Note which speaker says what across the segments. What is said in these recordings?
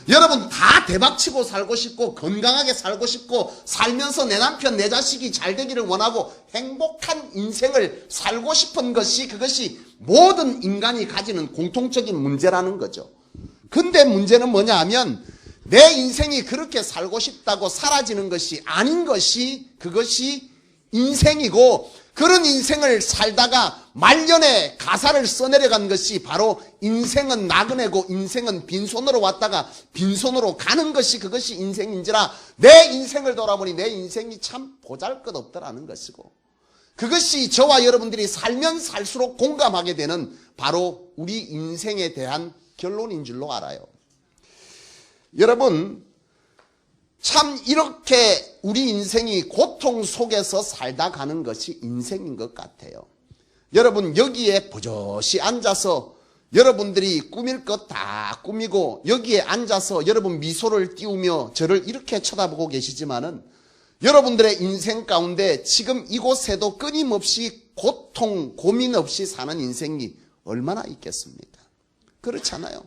Speaker 1: 여러분 다 대박치고 살고 싶고 건강하게 살고 싶고 살면서 내 남편 내 자식이 잘 되기를 원하고 행복한 인생을 살고 싶은 것이 그것이 모든 인간이 가지는 공통적인 문제라는 거죠. 근데 문제는 뭐냐 하면 내 인생이 그렇게 살고 싶다고 사라지는 것이 아닌 것이 그것이 인생이고 그런 인생을 살다가 말년에 가사를 써내려간 것이 바로 인생은 나그네고 인생은 빈손으로 왔다가 빈손으로 가는 것이 그것이 인생인지라 내 인생을 돌아보니 내 인생이 참 보잘것없더라는 것이고 그것이 저와 여러분들이 살면 살수록 공감하게 되는 바로 우리 인생에 대한 결론인 줄로 알아요. 여러분 참 이렇게 우리 인생이 고통 속에서 살다 가는 것이 인생인 것 같아요. 여러분 여기에 버젓이 앉아서 여러분들이 꾸밀 것 다 꾸미고 여기에 앉아서 여러분 미소를 띄우며 저를 이렇게 쳐다보고 계시지만은 여러분들의 인생 가운데 지금 이곳에도 끊임없이 고통 고민 없이 사는 인생이 얼마나 있겠습니까? 그렇잖아요.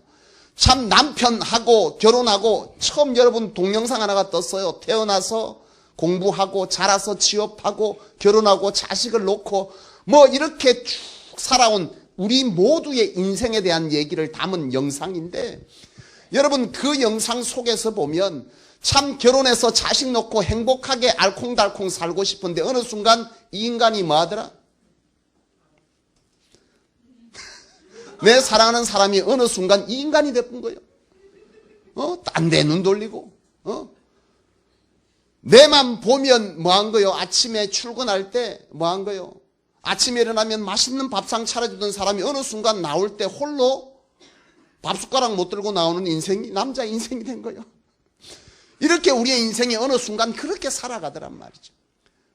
Speaker 1: 참 남편하고 결혼하고 처음 여러분 동영상 하나가 떴어요. 태어나서 공부하고 자라서 취업하고 결혼하고 자식을 놓고 뭐 이렇게 쭉 살아온 우리 모두의 인생에 대한 얘기를 담은 영상인데 여러분 그 영상 속에서 보면 참 결혼해서 자식 놓고 행복하게 알콩달콩 살고 싶은데 어느 순간 이 인간이 뭐 하더라? 내 사랑하는 사람이 어느 순간 이 인간이 됐던 거예요. 딴 데 눈 돌리고, 내만 보면 뭐 한 거요? 아침에 출근할 때 뭐 한 거요? 아침에 일어나면 맛있는 밥상 차려주던 사람이 어느 순간 나올 때 홀로 밥숟가락 못 들고 나오는 인생이 남자 인생이 된 거예요. 이렇게 우리의 인생이 어느 순간 그렇게 살아가더란 말이죠.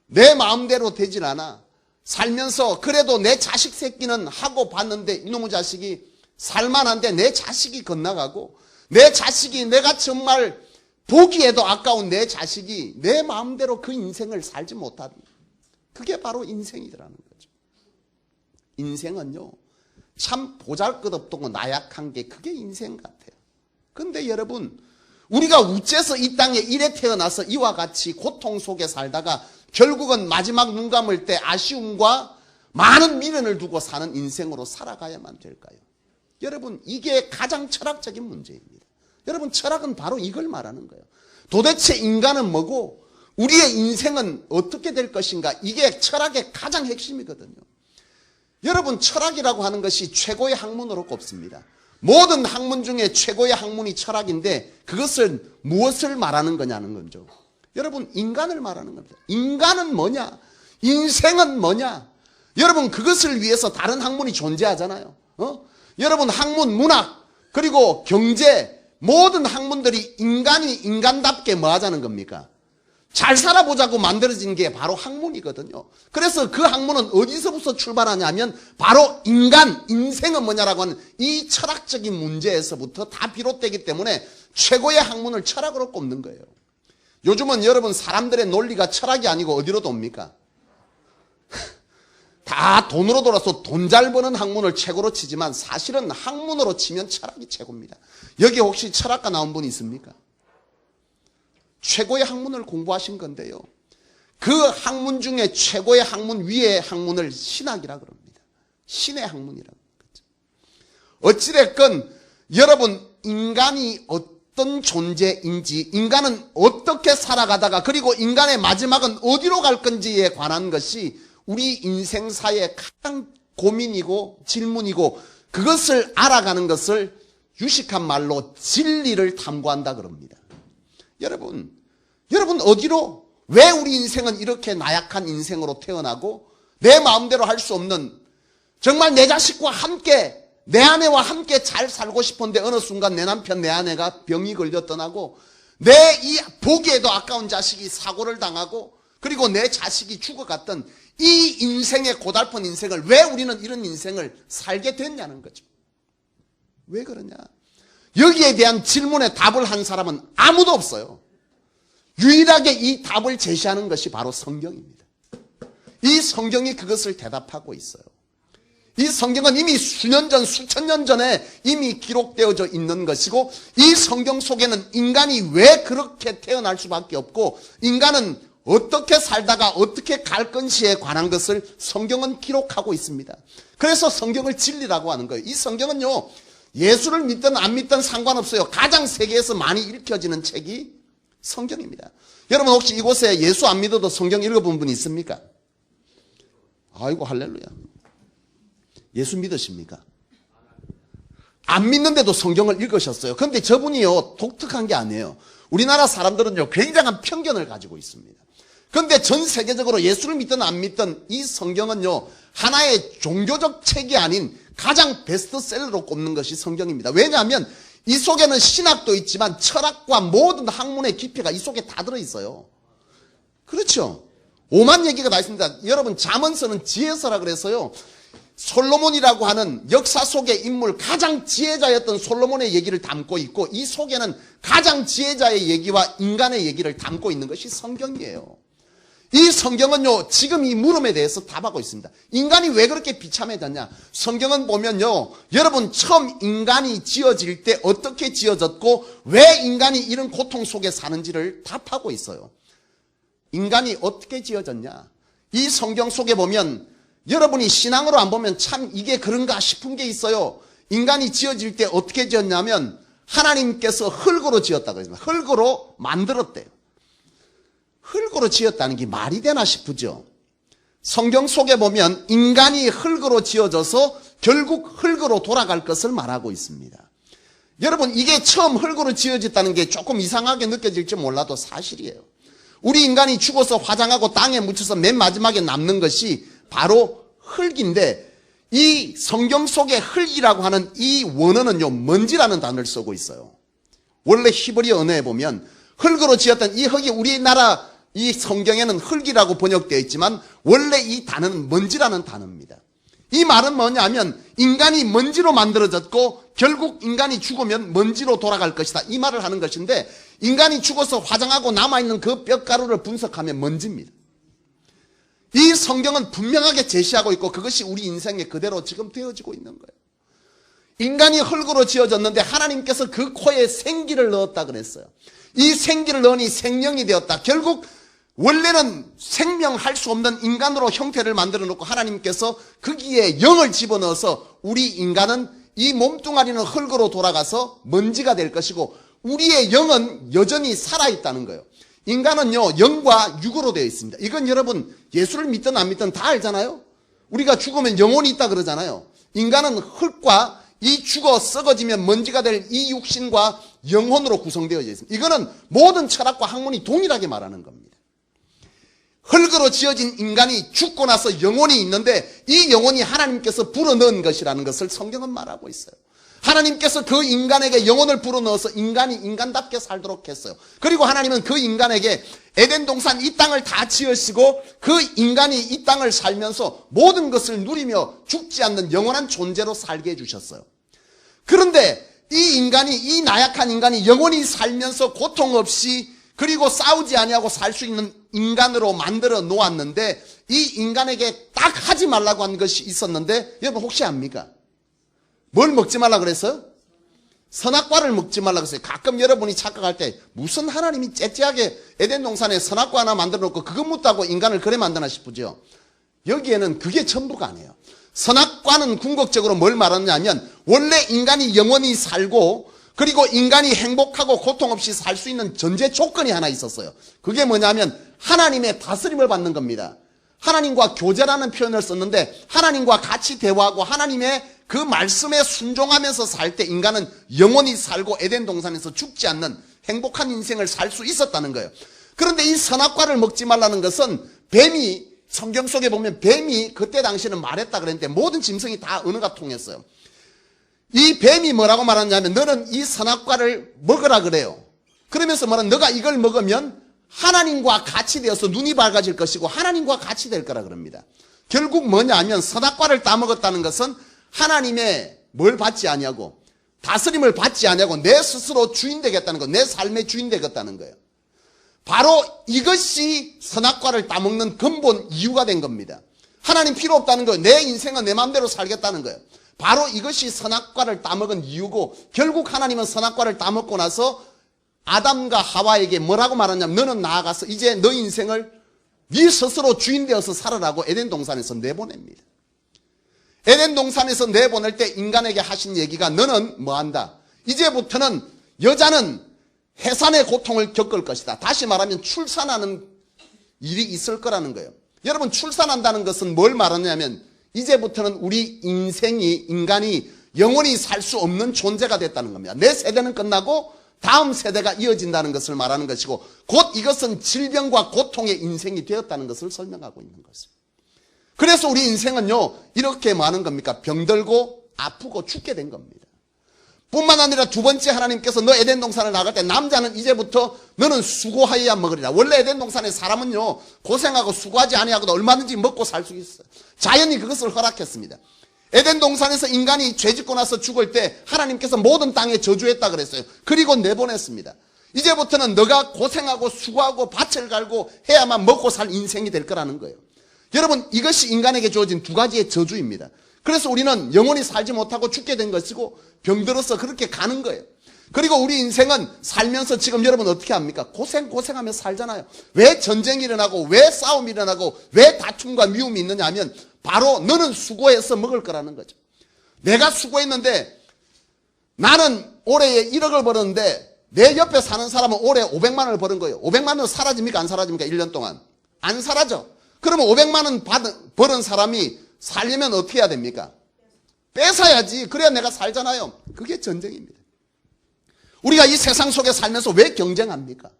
Speaker 1: 내 마음대로 되질 않아. 살면서 그래도 내 자식 새끼는 하고 봤는데 이놈의 자식이 살만한데 내 자식이 건너가고 내 자식이 내가 정말 보기에도 아까운 내 자식이 내 마음대로 그 인생을 살지 못하는 그게 바로 인생이라는 거죠. 인생은요 참 보잘것없고 나약한 게 그게 인생 같아요. 근데 여러분 우리가 우째서 이 땅에 이래 태어나서 이와 같이 고통 속에 살다가 결국은 마지막 눈 감을 때 아쉬움과 많은 미련을 두고 사는 인생으로 살아가야만 될까요? 여러분 이게 가장 철학적인 문제입니다. 여러분 철학은 바로 이걸 말하는 거예요. 도대체 인간은 뭐고 우리의 인생은 어떻게 될 것인가 이게 철학의 가장 핵심이거든요. 여러분 철학이라고 하는 것이 최고의 학문으로 꼽습니다. 모든 학문 중에 최고의 학문이 철학인데 그것을 무엇을 말하는 거냐는 거죠. 여러분 인간을 말하는 겁니다. 인간은 뭐냐? 인생은 뭐냐? 여러분 그것을 위해서 다른 학문이 존재하잖아요. 여러분 학문, 문학 그리고 경제 모든 학문들이 인간이 인간답게 뭐 하자는 겁니까? 잘 살아보자고 만들어진 게 바로 학문이거든요. 그래서 그 학문은 어디서부터 출발하냐면 바로 인간, 인생은 뭐냐라고 하는 이 철학적인 문제에서부터 다 비롯되기 때문에 최고의 학문을 철학으로 꼽는 거예요. 요즘은 여러분 사람들의 논리가 철학이 아니고 어디로 돕니까? 다 돈으로 돌아서 돈 잘 버는 학문을 최고로 치지만 사실은 학문으로 치면 철학이 최고입니다. 여기 혹시 철학과 나온 분 있습니까? 최고의 학문을 공부하신 건데요. 그 학문 중에 최고의 학문 위의 학문을 신학이라고 합니다. 신의 학문이라고 하죠. 어찌됐건 여러분 인간이 어떤 존재인지 인간은 어떻게 살아가다가 그리고 인간의 마지막은 어디로 갈 건지에 관한 것이 우리 인생사의 가장 고민이고 질문이고 그것을 알아가는 것을 유식한 말로 진리를 탐구한다 그럽니다. 여러분 어디로 왜 우리 인생은 이렇게 나약한 인생으로 태어나고 내 마음대로 할 수 없는 정말 내 자식과 함께 내 아내와 함께 잘 살고 싶은데 어느 순간 내 남편 내 아내가 병이 걸려 떠나고 내 이 보기에도 아까운 자식이 사고를 당하고 그리고 내 자식이 죽어갔던 이 인생의 고달픈 인생을 왜 우리는 이런 인생을 살게 됐냐는 거죠. 왜 그러냐? 여기에 대한 질문에 답을 한 사람은 아무도 없어요. 유일하게 이 답을 제시하는 것이 바로 성경입니다. 이 성경이 그것을 대답하고 있어요. 이 성경은 이미 수년 전, 수천 년 전에 이미 기록되어져 있는 것이고, 이 성경 속에는 인간이 왜 그렇게 태어날 수밖에 없고, 인간은 어떻게 살다가 어떻게 갈 건지에 관한 것을 성경은 기록하고 있습니다. 그래서 성경을 진리라고 하는 거예요. 이 성경은요, 예수를 믿든 안 믿든 상관없어요. 가장 세계에서 많이 읽혀지는 책이 성경입니다. 여러분 혹시 이곳에 예수 안 믿어도 성경 읽어본 분 있습니까? 아이고 할렐루야. 예수 믿으십니까? 안 믿는데도 성경을 읽으셨어요. 그런데 저분이요, 독특한 게 아니에요. 우리나라 사람들은요, 굉장한 편견을 가지고 있습니다. 그런데 전 세계적으로 예수를 믿든 안 믿든 이 성경은요, 하나의 종교적 책이 아닌 가장 베스트셀러로 꼽는 것이 성경입니다. 왜냐하면 이 속에는 신학도 있지만 철학과 모든 학문의 깊이가 이 속에 다 들어있어요. 그렇죠? 오만 얘기가 다 있습니다. 여러분 잠언서는 지혜서라 그래서요, 솔로몬이라고 하는 역사 속의 인물, 가장 지혜자였던 솔로몬의 얘기를 담고 있고, 이 속에는 가장 지혜자의 얘기와 인간의 얘기를 담고 있는 것이 성경이에요. 이 성경은요, 지금 이 물음에 대해서 답하고 있습니다. 인간이 왜 그렇게 비참해졌냐? 성경은 보면요, 여러분 처음 인간이 지어질 때 어떻게 지어졌고 왜 인간이 이런 고통 속에 사는지를 답하고 있어요. 인간이 어떻게 지어졌냐? 이 성경 속에 보면 여러분이 신앙으로 안 보면 참 이게 그런가 싶은 게 있어요. 인간이 지어질 때 어떻게 지었냐면 하나님께서 흙으로 지었다고 했습니다. 흙으로 만들었대요. 흙으로 지었다는 게 말이 되나 싶으죠. 성경 속에 보면 인간이 흙으로 지어져서 결국 흙으로 돌아갈 것을 말하고 있습니다. 여러분 이게 처음 흙으로 지어졌다는 게 조금 이상하게 느껴질지 몰라도 사실이에요. 우리 인간이 죽어서 화장하고 땅에 묻혀서 맨 마지막에 남는 것이 바로 흙인데, 이 성경 속의 흙이라고 하는 이 원어는요, 먼지라는 단어를 쓰고 있어요. 원래 히브리 언어에 보면 흙으로 지었던 이 흙이 우리나라 이 성경에는 흙이라고 번역되어 있지만 원래 이 단어는 먼지라는 단어입니다. 이 말은 뭐냐면 인간이 먼지로 만들어졌고 결국 인간이 죽으면 먼지로 돌아갈 것이다, 이 말을 하는 것인데, 인간이 죽어서 화장하고 남아있는 그 뼈가루를 분석하면 먼지입니다. 이 성경은 분명하게 제시하고 있고 그것이 우리 인생에 그대로 지금 되어지고 있는 거예요. 인간이 흙으로 지어졌는데 하나님께서 그 코에 생기를 넣었다 그랬어요. 이 생기를 넣으니 생명이 되었다. 결국 원래는 생명할 수 없는 인간으로 형태를 만들어 놓고 하나님께서 거기에 영을 집어넣어서 우리 인간은 이 몸뚱아리는 흙으로 돌아가서 먼지가 될 것이고 우리의 영은 여전히 살아있다는 거예요. 인간은요, 영과 육으로 되어 있습니다. 이건 여러분 예수를 믿든 안 믿든 다 알잖아요. 우리가 죽으면 영혼이 있다 그러잖아요. 인간은 흙과 이 죽어 썩어지면 먼지가 될 이 육신과 영혼으로 구성되어 있습니다. 이거는 모든 철학과 학문이 동일하게 말하는 겁니다. 흙으로 지어진 인간이 죽고 나서 영혼이 있는데 이 영혼이 하나님께서 불어넣은 것이라는 것을 성경은 말하고 있어요. 하나님께서 그 인간에게 영혼을 불어넣어서 인간이 인간답게 살도록 했어요. 그리고 하나님은 그 인간에게 에덴 동산 이 땅을 다 지으시고 그 인간이 이 땅을 살면서 모든 것을 누리며 죽지 않는 영원한 존재로 살게 해주셨어요. 그런데 이 인간이, 이 나약한 인간이 영원히 살면서 고통 없이 그리고 싸우지 아니하고 살 수 있는 인간으로 만들어 놓았는데, 이 인간에게 딱 하지 말라고 한 것이 있었는데, 여러분 혹시 압니까? 뭘 먹지 말라 그랬어요? 선악과를 먹지 말라 그랬어요. 가끔 여러분이 착각할 때 무슨 하나님이 째째하게 에덴 동산에 선악과 하나 만들어 놓고 그것 묻다고 인간을 그래 만드나 싶으죠. 여기에는 그게 전부가 아니에요. 선악과는 궁극적으로 뭘 말하느냐면 원래 인간이 영원히 살고 그리고 인간이 행복하고 고통 없이 살 수 있는 전제 조건이 하나 있었어요. 그게 뭐냐면 하나님의 다스림을 받는 겁니다. 하나님과 교제라는 표현을 썼는데 하나님과 같이 대화하고 하나님의 그 말씀에 순종하면서 살 때 인간은 영원히 살고 에덴 동산에서 죽지 않는 행복한 인생을 살 수 있었다는 거예요. 그런데 이 선악과를 먹지 말라는 것은 뱀이, 성경 속에 보면 뱀이 그때 당시에는 말했다 그랬는데 모든 짐승이 다 언어가 통했어요. 이 뱀이 뭐라고 말하냐면 너는 이 선악과를 먹으라 그래요. 그러면서 말은 너가 이걸 먹으면 하나님과 같이 되어서 눈이 밝아질 것이고 하나님과 같이 될 거라 그럽니다. 결국 뭐냐면 선악과를 따먹었다는 것은 하나님의 뭘 받지 아니하고 다스림을 받지 아니하고 내 스스로 주인 되겠다는 거, 내 삶의 주인 되겠다는 거예요. 바로 이것이 선악과를 따먹는 근본 이유가 된 겁니다. 하나님 필요 없다는 거예요. 내 인생은 내 마음대로 살겠다는 거예요. 바로 이것이 선악과를 따먹은 이유고, 결국 하나님은 선악과를 따먹고 나서 아담과 하와에게 뭐라고 말하냐면, 너는 나아가서 이제 너 인생을 네 스스로 주인 되어서 살아라고 에덴 동산에서 내보냅니다. 에덴 동산에서 내보낼 때 인간에게 하신 얘기가, 너는 뭐한다? 이제부터는 여자는 해산의 고통을 겪을 것이다. 다시 말하면 출산하는 일이 있을 거라는 거예요. 여러분, 출산한다는 것은 뭘 말하냐면, 이제부터는 우리 인간이 영원히 살 수 없는 존재가 됐다는 겁니다. 내 세대는 끝나고 다음 세대가 이어진다는 것을 말하는 것이고, 곧 이것은 질병과 고통의 인생이 되었다는 것을 설명하고 있는 것입니다. 그래서 우리 인생은요, 이렇게 많은 겁니까? 병들고 아프고 죽게 된 겁니다. 뿐만 아니라 두 번째, 하나님께서 너 에덴 동산을 나갈 때 남자는 이제부터 너는 수고하여야 먹으리라. 원래 에덴 동산의 사람은요, 고생하고 수고하지 아니하고도 얼마든지 먹고 살 수 있어요. 자연이 그것을 허락했습니다. 에덴 동산에서 인간이 죄짓고 나서 죽을 때 하나님께서 모든 땅에 저주했다 그랬어요. 그리고 내보냈습니다. 이제부터는 너가 고생하고 수고하고 밭을 갈고 해야만 먹고 살 인생이 될 거라는 거예요. 여러분, 이것이 인간에게 주어진 두 가지의 저주입니다. 그래서 우리는 영원히 살지 못하고 죽게 된 것이고, 병들어서 그렇게 가는 거예요. 그리고 우리 인생은 살면서 지금 여러분 어떻게 합니까? 고생하며 살잖아요. 왜 전쟁이 일어나고, 왜 싸움이 일어나고, 왜 다툼과 미움이 있느냐 하면, 바로 너는 수고해서 먹을 거라는 거죠. 내가 수고했는데, 나는 올해에 1억을 벌었는데 내 옆에 사는 사람은 올해 500만 원을 버는 거예요. 500만 원 사라집니까? 안 사라집니까? 1년 동안. 안 사라져. 그러면 500만 원 벌은 사람이 살려면 어떻게 해야 됩니까? 뺏어야지. 그래야 내가 살잖아요. 그게 전쟁입니다. 우리가 이 세상 속에 살면서 왜 경쟁합니까?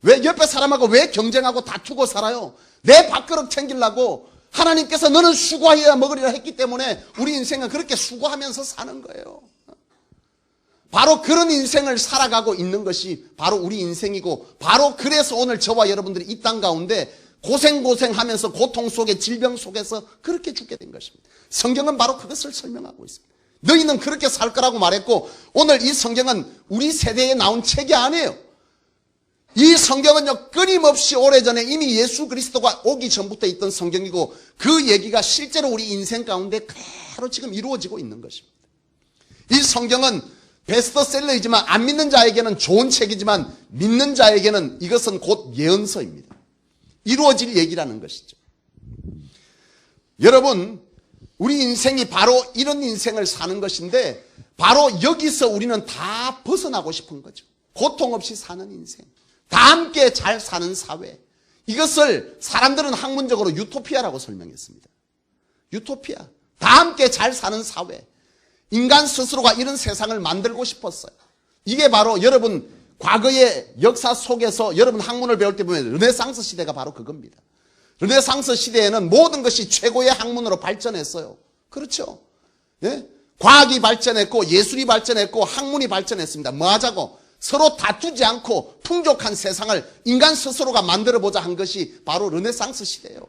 Speaker 1: 왜 옆에 사람하고 왜 경쟁하고 다투고 살아요? 내 밥그릇 챙기려고 하나님께서 너는 수고해야 먹으리라 했기 때문에 우리 인생은 그렇게 수고하면서 사는 거예요. 바로 그런 인생을 살아가고 있는 것이 바로 우리 인생이고, 바로 그래서 오늘 저와 여러분들이 이 땅 가운데 고생하면서 고통 속에 질병 속에서 그렇게 죽게 된 것입니다. 성경은 바로 그것을 설명하고 있습니다. 너희는 그렇게 살 거라고 말했고, 오늘 이 성경은 우리 세대에 나온 책이 아니에요. 이 성경은요, 끊임없이 오래전에 이미 예수 그리스도가 오기 전부터 있던 성경이고, 그 얘기가 실제로 우리 인생 가운데 그대로 지금 이루어지고 있는 것입니다. 이 성경은 베스트셀러이지만 안 믿는 자에게는 좋은 책이지만 믿는 자에게는 이것은 곧 예언서입니다. 이루어질 얘기라는 것이죠. 여러분, 우리 인생이 바로 이런 인생을 사는 것인데, 바로 여기서 우리는 다 벗어나고 싶은 거죠. 고통 없이 사는 인생, 다 함께 잘 사는 사회, 이것을 사람들은 학문적으로 유토피아라고 설명했습니다. 유토피아, 다 함께 잘 사는 사회, 인간 스스로가 이런 세상을 만들고 싶었어요. 이게 바로 여러분 과거의 역사 속에서 여러분 학문을 배울 때 보면 르네상스 시대가 바로 그겁니다. 르네상스 시대에는 모든 것이 최고의 학문으로 발전했어요. 그렇죠? 예? 과학이 발전했고, 예술이 발전했고, 학문이 발전했습니다. 뭐 하자고? 서로 다투지 않고 풍족한 세상을 인간 스스로가 만들어보자 한 것이 바로 르네상스 시대예요.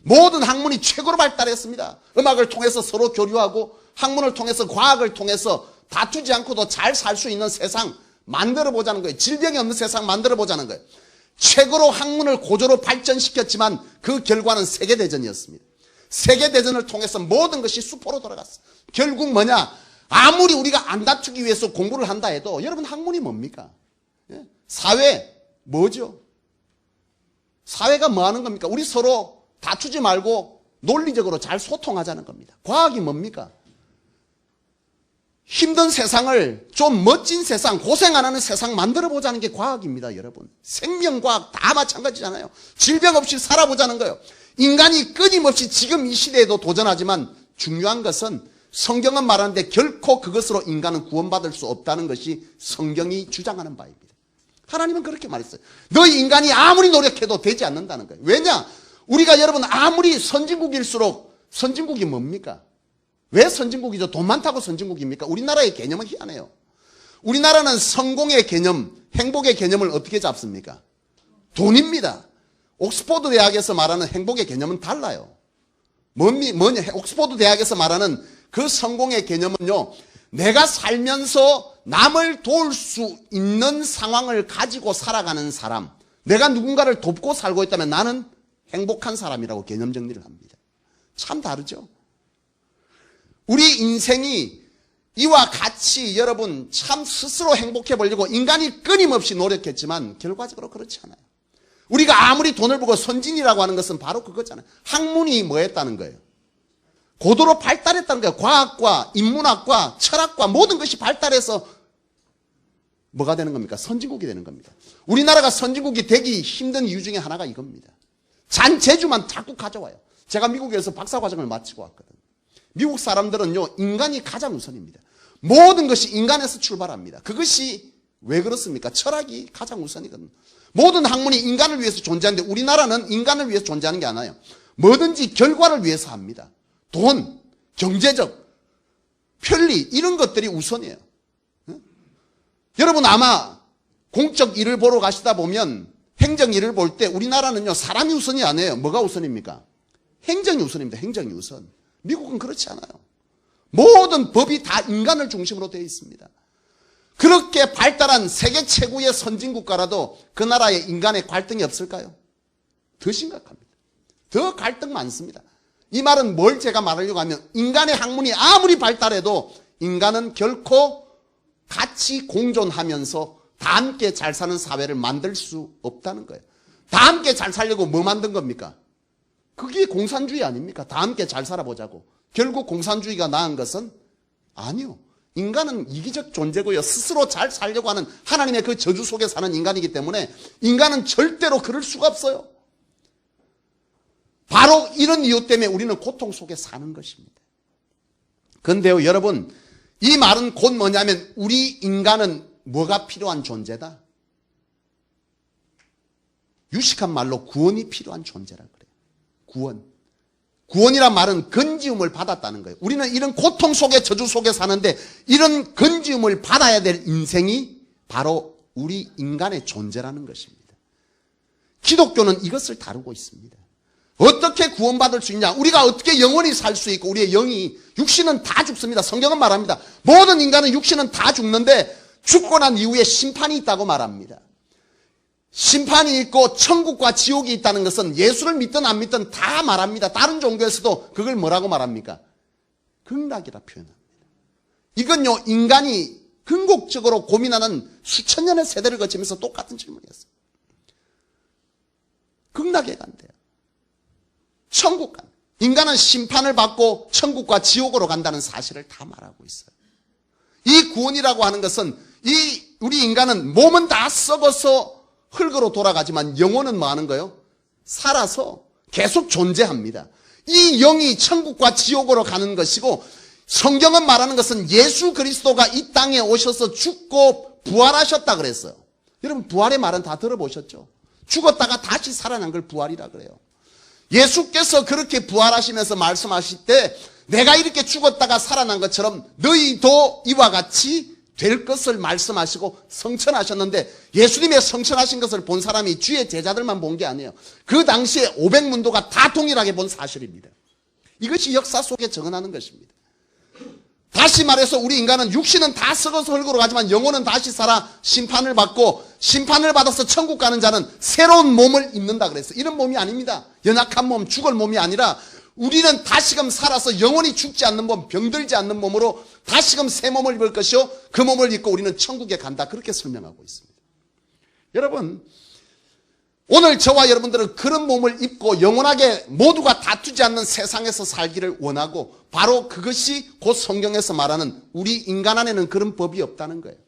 Speaker 1: 모든 학문이 최고로 발달했습니다. 음악을 통해서 서로 교류하고, 학문을 통해서, 과학을 통해서 다투지 않고도 잘 살 수 있는 세상 만들어보자는 거예요. 질병이 없는 세상 만들어보자는 거예요. 최고로 학문을 고조로 발전시켰지만 그 결과는 세계대전이었습니다. 세계대전을 통해서 모든 것이 수포로 돌아갔어요. 결국 뭐냐? 아무리 우리가 안 다투기 위해서 공부를 한다 해도, 여러분 학문이 뭡니까? 사회 뭐죠? 사회가 뭐 하는 겁니까? 우리 서로 다투지 말고 논리적으로 잘 소통하자는 겁니다. 과학이 뭡니까? 힘든 세상을 좀 멋진 세상, 고생 안 하는 세상 만들어보자는 게 과학입니다, 여러분. 생명과학 다 마찬가지잖아요. 질병 없이 살아보자는 거예요. 인간이 끊임없이 지금 이 시대에도 도전하지만, 중요한 것은 성경은 말하는데 결코 그것으로 인간은 구원받을 수 없다는 것이 성경이 주장하는 바입니다. 하나님은 그렇게 말했어요. 너희 인간이 아무리 노력해도 되지 않는다는 거예요. 왜냐? 우리가 여러분 아무리 선진국일수록, 선진국이 뭡니까? 왜 선진국이죠? 돈 많다고 선진국입니까? 우리나라의 개념은 희한해요. 우리나라는 성공의 개념, 행복의 개념을 어떻게 잡습니까? 돈입니다. 옥스퍼드 대학에서 말하는 행복의 개념은 달라요. 뭐냐? 옥스퍼드 대학에서 말하는 그 성공의 개념은요, 내가 살면서 남을 도울 수 있는 상황을 가지고 살아가는 사람, 내가 누군가를 돕고 살고 있다면 나는 행복한 사람이라고 개념 정리를 합니다. 참 다르죠. 우리 인생이 이와 같이 여러분 참 스스로 행복해 보려고 인간이 끊임없이 노력했지만 결과적으로 그렇지 않아요. 우리가 아무리 돈을 벌고 선진이라고 하는 것은 바로 그거잖아요. 학문이 뭐 했다는 거예요? 고도로 발달했다는 거예요. 과학과 인문학과 철학과 모든 것이 발달해서 뭐가 되는 겁니까? 선진국이 되는 겁니다. 우리나라가 선진국이 되기 힘든 이유 중에 하나가 이겁니다. 잔재주만 자꾸 가져와요. 제가 미국에서 박사과정을 마치고 왔거든요. 미국 사람들은요, 인간이 가장 우선입니다. 모든 것이 인간에서 출발합니다. 그것이 왜 그렇습니까? 철학이 가장 우선이거든요. 모든 학문이 인간을 위해서 존재하는데 우리나라는 인간을 위해서 존재하는 게 아니에요. 뭐든지 결과를 위해서 합니다. 돈, 경제적, 편리 이런 것들이 우선이에요. 여러분 아마 공적 일을 보러 가시다 보면 행정 일을 볼 때 우리나라는요 사람이 우선이 아니에요. 뭐가 우선입니까? 행정이 우선입니다. 행정이 우선. 미국은 그렇지 않아요. 모든 법이 다 인간을 중심으로 되어 있습니다. 그렇게 발달한 세계 최고의 선진국가라도 그 나라에 인간의 갈등이 없을까요? 더 심각합니다. 더 갈등 많습니다. 이 말은 뭘 제가 말하려고 하면 인간의 학문이 아무리 발달해도 인간은 결코 같이 공존하면서 다 함께 잘 사는 사회를 만들 수 없다는 거예요. 다 함께 잘 살려고 뭐 만든 겁니까? 그게 공산주의 아닙니까? 다 함께 잘 살아보자고. 결국 공산주의가 나은 것은 아니요. 인간은 이기적 존재고요. 스스로 잘 살려고 하는 하나님의 그 저주 속에 사는 인간이기 때문에 인간은 절대로 그럴 수가 없어요. 바로 이런 이유 때문에 우리는 고통 속에 사는 것입니다. 그런데요, 여러분, 이 말은 곧 뭐냐면 우리 인간은 뭐가 필요한 존재다? 유식한 말로 구원이 필요한 존재라 그래요. 구원. 구원이란 말은 건지움을 받았다는 거예요. 우리는 이런 고통 속에 저주 속에 사는데 이런 건지움을 받아야 될 인생이 바로 우리 인간의 존재라는 것입니다. 기독교는 이것을 다루고 있습니다. 어떻게 구원받을 수 있냐? 우리가 어떻게 영원히 살 수 있고 우리의 영이 육신은 다 죽습니다. 성경은 말합니다. 모든 인간은 육신은 다 죽는데 죽고 난 이후에 심판이 있다고 말합니다. 심판이 있고 천국과 지옥이 있다는 것은 예수를 믿든 안 믿든 다 말합니다. 다른 종교에서도 그걸 뭐라고 말합니까? 극락이라 표현합니다. 이건요 인간이 궁극적으로 고민하는 수천 년의 세대를 거치면서 똑같은 질문이었어요. 극락에 간대요. 천국 간. 인간은 심판을 받고 천국과 지옥으로 간다는 사실을 다 말하고 있어요. 이 구원이라고 하는 것은 우리 인간은 몸은 다 썩어서 흙으로 돌아가지만 영혼은 뭐 하는 거예요? 살아서 계속 존재합니다. 이 영이 천국과 지옥으로 가는 것이고 성경은 말하는 것은 예수 그리스도가 이 땅에 오셔서 죽고 부활하셨다 그랬어요. 여러분 부활의 말은 다 들어보셨죠? 죽었다가 다시 살아난 걸 부활이라 그래요. 예수께서 그렇게 부활하시면서 말씀하실 때 내가 이렇게 죽었다가 살아난 것처럼 너희도 이와 같이 될 것을 말씀하시고 성천하셨는데 예수님의 성천하신 것을 본 사람이 주의 제자들만 본 게 아니에요. 그 당시에 500문도가 다 동일하게 본 사실입니다. 이것이 역사 속에 적어나는 것입니다. 다시 말해서 우리 인간은 육신은 다 썩어서 흙으로 가지만 영혼은 다시 살아 심판을 받고 심판을 받아서 천국 가는 자는 새로운 몸을 입는다 그랬어요. 이런 몸이 아닙니다. 연약한 몸, 죽을 몸이 아니라 우리는 다시금 살아서 영원히 죽지 않는 몸, 병들지 않는 몸으로 다시금 새 몸을 입을 것이요 그 몸을 입고 우리는 천국에 간다. 그렇게 설명하고 있습니다. 여러분 오늘 저와 여러분들은 그런 몸을 입고 영원하게 모두가 다투지 않는 세상에서 살기를 원하고 바로 그것이 곧 성경에서 말하는 우리 인간 안에는 그런 법이 없다는 거예요.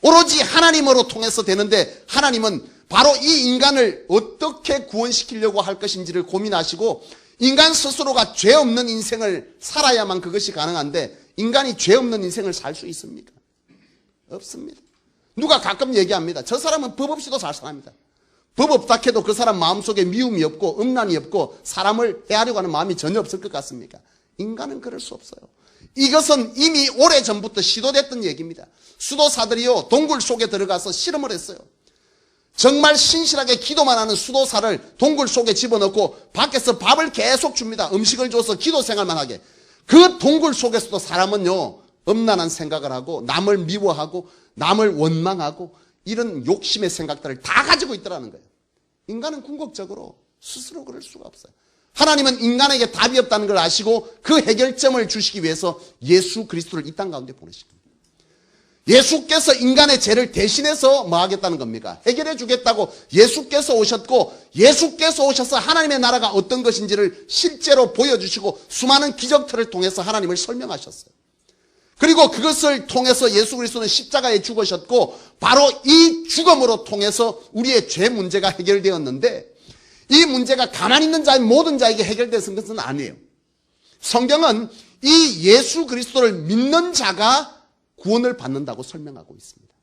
Speaker 1: 오로지 하나님으로 통해서 되는데 하나님은 바로 이 인간을 어떻게 구원시키려고 할 것인지를 고민하시고 인간 스스로가 죄 없는 인생을 살아야만 그것이 가능한데 인간이 죄 없는 인생을 살 수 있습니까? 없습니다. 누가 가끔 얘기합니다. 저 사람은 법 없이도 잘 삽니다. 법 없다 해도 그 사람 마음속에 미움이 없고 음란이 없고 사람을 해하려고 하는 마음이 전혀 없을 것 같습니까? 인간은 그럴 수 없어요. 이것은 이미 오래전부터 시도됐던 얘기입니다. 수도사들이요 동굴 속에 들어가서 실험을 했어요. 정말 신실하게 기도만 하는 수도사를 동굴 속에 집어넣고 밖에서 밥을 계속 줍니다. 음식을 줘서 기도 생활만 하게. 그 동굴 속에서도 사람은요 음란한 생각을 하고 남을 미워하고 남을 원망하고 이런 욕심의 생각들을 다 가지고 있더라는 거예요. 인간은 궁극적으로 스스로 그럴 수가 없어요. 하나님은 인간에게 답이 없다는 걸 아시고 그 해결점을 주시기 위해서 예수 그리스도를 이 땅 가운데 보내신 겁니다. 예수께서 인간의 죄를 대신해서 뭐 하겠다는 겁니까? 해결해 주겠다고 예수께서 오셨고, 예수께서 오셔서 하나님의 나라가 어떤 것인지를 실제로 보여주시고 수많은 기적들을 통해서 하나님을 설명하셨어요. 그리고 그것을 통해서 예수 그리스도는 십자가에 죽으셨고, 바로 이 죽음으로 통해서 우리의 죄 문제가 해결되었는데, 이 문제가 가만히 있는 자의 모든 자에게 해결된 것은 아니에요. 성경은 이 예수 그리스도를 믿는 자가 구원을 받는다고 설명하고 있습니다.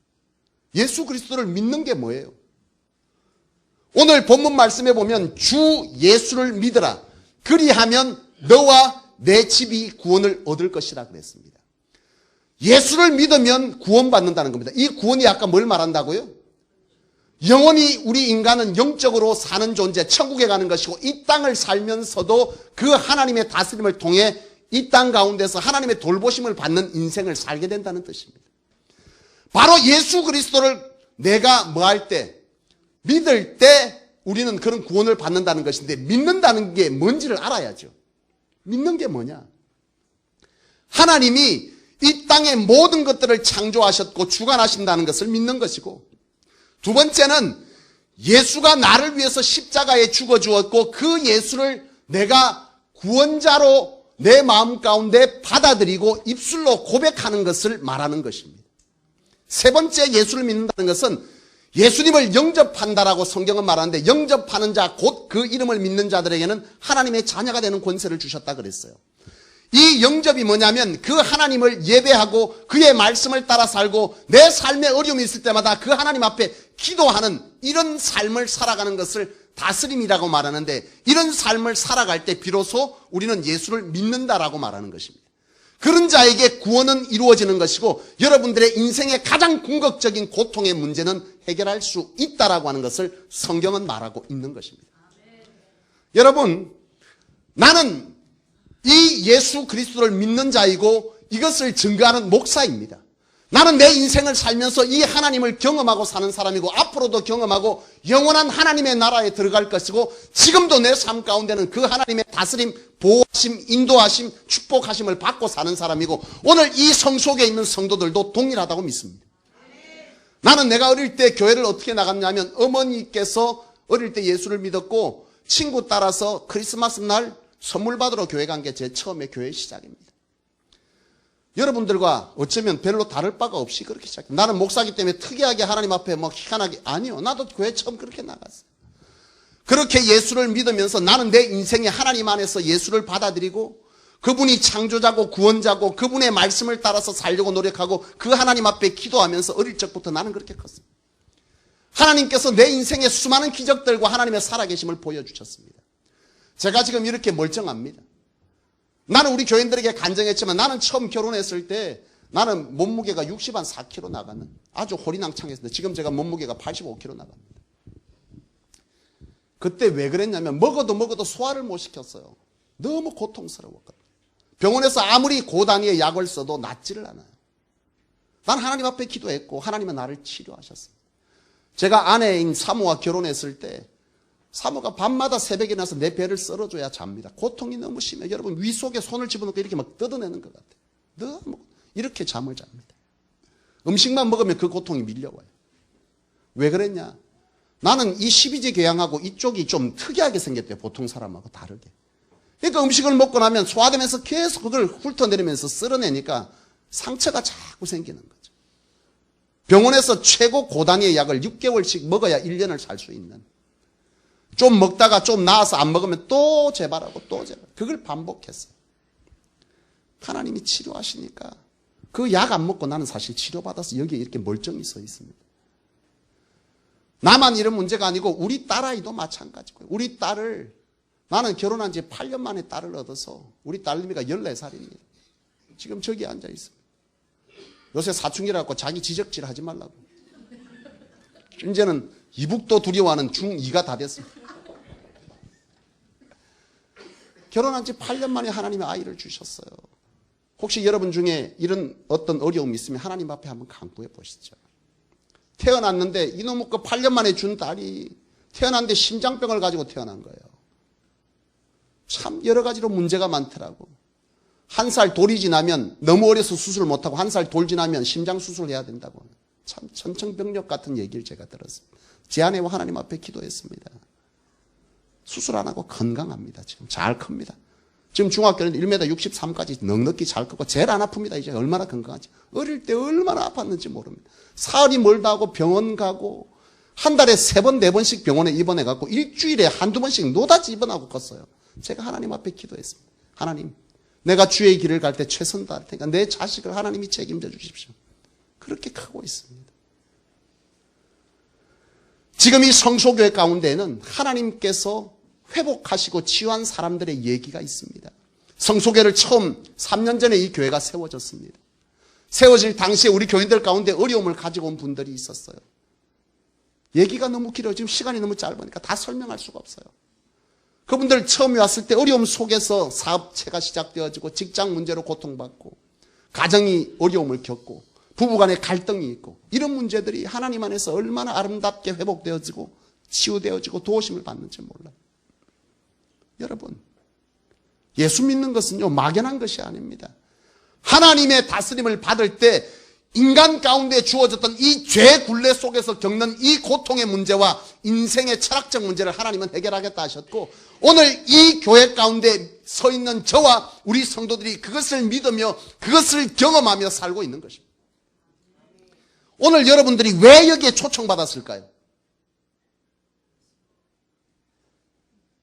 Speaker 1: 예수 그리스도를 믿는 게 뭐예요? 오늘 본문 말씀에 보면 주 예수를 믿으라. 그리하면 너와 내 집이 구원을 얻을 것이라 그랬습니다. 예수를 믿으면 구원받는다는 겁니다. 이 구원이 아까 뭘 말한다고요? 영원히 우리 인간은 영적으로 사는 존재, 천국에 가는 것이고 이 땅을 살면서도 그 하나님의 다스림을 통해 이 땅 가운데서 하나님의 돌보심을 받는 인생을 살게 된다는 뜻입니다. 바로 예수 그리스도를 내가 뭐 할 때, 믿을 때 우리는 그런 구원을 받는다는 것인데, 믿는다는 게 뭔지를 알아야죠. 믿는 게 뭐냐? 하나님이 이 땅의 모든 것들을 창조하셨고 주관하신다는 것을 믿는 것이고, 두 번째는 예수가 나를 위해서 십자가에 죽어 주었고 그 예수를 내가 구원자로 내 마음 가운데 받아들이고 입술로 고백하는 것을 말하는 것입니다. 세 번째 예수를 믿는다는 것은 예수님을 영접한다라고 성경은 말하는데, 영접하는 자 곧 그 이름을 믿는 자들에게는 하나님의 자녀가 되는 권세를 주셨다 그랬어요. 이 영접이 뭐냐면 그 하나님을 예배하고 그의 말씀을 따라 살고 내 삶에 어려움이 있을 때마다 그 하나님 앞에 기도하는 이런 삶을 살아가는 것을 다스림이라고 말하는데, 이런 삶을 살아갈 때 비로소 우리는 예수를 믿는다라고 말하는 것입니다. 그런 자에게 구원은 이루어지는 것이고 여러분들의 인생의 가장 궁극적인 고통의 문제는 해결할 수 있다라고 하는 것을 성경은 말하고 있는 것입니다. 여러분, 나는 이 예수 그리스도를 믿는 자이고 이것을 증거하는 목사입니다. 나는 내 인생을 살면서 이 하나님을 경험하고 사는 사람이고 앞으로도 경험하고 영원한 하나님의 나라에 들어갈 것이고 지금도 내 삶 가운데는 그 하나님의 다스림, 보호하심, 인도하심, 축복하심을 받고 사는 사람이고 오늘 이 성 속에 있는 성도들도 동일하다고 믿습니다. 나는 내가 어릴 때 교회를 어떻게 나갔냐면 어머니께서 어릴 때 예수를 믿었고 친구 따라서 크리스마스 날 선물 받으러 교회 간 게 제 처음에 교회 시작입니다. 여러분들과 어쩌면 별로 다를 바가 없이 그렇게 시작해요. 나는 목사기 때문에 특이하게 하나님 앞에 뭐 희한하게, 아니요. 나도 교회 처음 그렇게 나갔어요. 그렇게 예수를 믿으면서 나는 내 인생에 하나님 안에서 예수를 받아들이고 그분이 창조자고 구원자고 그분의 말씀을 따라서 살려고 노력하고 그 하나님 앞에 기도하면서 어릴 적부터 나는 그렇게 컸어요. 하나님께서 내 인생의 수많은 기적들과 하나님의 살아계심을 보여주셨습니다. 제가 지금 이렇게 멀쩡합니다. 나는 우리 교인들에게 간증했지만 나는 처음 결혼했을 때 나는 몸무게가 60한 4kg 나가는 아주 호리낭창했습니다. 지금 제가 몸무게가 85kg 나갑니다. 그때 왜 그랬냐면 먹어도 소화를 못 시켰어요. 너무 고통스러웠거든요. 병원에서 아무리 고단위의 약을 써도 낫지를 않아요. 난 하나님 앞에 기도했고 하나님은 나를 치료하셨습니다. 제가 아내인 사모와 결혼했을 때 사모가 밤마다 새벽에 나서 내 배를 썰어줘야 잡니다. 고통이 너무 심해요. 여러분 위 속에 손을 집어넣고 이렇게 막 뜯어내는 것 같아요. 너무 이렇게 잠을 잡니다. 음식만 먹으면 그 고통이 밀려와요. 왜 그랬냐? 나는 이 12지 계양하고 이쪽이 좀 특이하게 생겼대요. 보통 사람하고 다르게. 그러니까 음식을 먹고 나면 소화되면서 계속 그걸 훑어내리면서 쓸어내니까 상처가 자꾸 생기는 거죠. 병원에서 최고 고단위의 약을 6개월씩 먹어야 1년을 살 수 있는, 좀 먹다가 좀 나아서 안 먹으면 또 재발하고 또 재발, 그걸 반복했어요. 하나님이 치료하시니까 그 약 안 먹고 나는 사실 치료받아서 여기에 이렇게 멀쩡히 서 있습니다. 나만 이런 문제가 아니고 우리 딸아이도 마찬가지고요. 우리 딸을, 나는 결혼한 지 8년 만에 딸을 얻어서 우리 딸내미가 14살입니다. 지금 저기 앉아 있습니다. 요새 사춘기라고 자기 지적질 하지 말라고. 이제는 이북도 두려워하는 중2가 다 됐습니다. 결혼한 지 8년 만에 하나님이 아이를 주셨어요. 혹시 여러분 중에 이런 어떤 어려움이 있으면 하나님 앞에 한번 간구해 보시죠. 태어났는데 이놈의 거 8년 만에 준 딸이 태어났는데 심장병을 가지고 태어난 거예요. 참 여러 가지로 문제가 많더라고. 1살 돌이 지나면 너무 어려서 수술을 못하고 1살 돌 지나면 심장 수술을 해야 된다고. 참 천청병력 같은 얘기를 제가 들었습니다. 제 아내와 하나님 앞에 기도했습니다. 수술 안 하고 건강합니다. 지금 잘 큽니다. 지금 중학교는 1m 63까지 넉넉히 잘 크고 제일 안 아픕니다. 이제 얼마나 건강하지. 어릴 때 얼마나 아팠는지 모릅니다. 사흘이 멀다 하고 병원 가고 한 달에 3번, 4번씩 병원에 입원해갖고 일주일에 한두 번씩 노다지 입원하고 컸어요. 제가 하나님 앞에 기도했습니다. 하나님, 내가 주의 길을 갈 때 최선 다할 테니까 내 자식을 하나님이 책임져 주십시오. 그렇게 크고 있습니다. 지금 이 성소교회 가운데는 하나님께서 회복하시고 치유한 사람들의 얘기가 있습니다. 성소교회를 처음 3년 전에 이 교회가 세워졌습니다. 세워질 당시에 우리 교인들 가운데 어려움을 가지고 온 분들이 있었어요. 얘기가 너무 길어요. 지금 시간이 너무 짧으니까 다 설명할 수가 없어요. 그분들 처음에 왔을 때 어려움 속에서 사업체가 시작되어지고 직장 문제로 고통받고 가정이 어려움을 겪고 부부간에 갈등이 있고 이런 문제들이 하나님 안에서 얼마나 아름답게 회복되어지고 치유되어지고 도우심을 받는지 몰라요. 여러분, 예수 믿는 것은요 막연한 것이 아닙니다. 하나님의 다스림을 받을 때 인간 가운데 주어졌던 이 죄 굴레 속에서 겪는 이 고통의 문제와 인생의 철학적 문제를 하나님은 해결하겠다 하셨고, 오늘 이 교회 가운데 서 있는 저와 우리 성도들이 그것을 믿으며 그것을 경험하며 살고 있는 것입니다. 오늘 여러분들이 왜 여기에 초청받았을까요?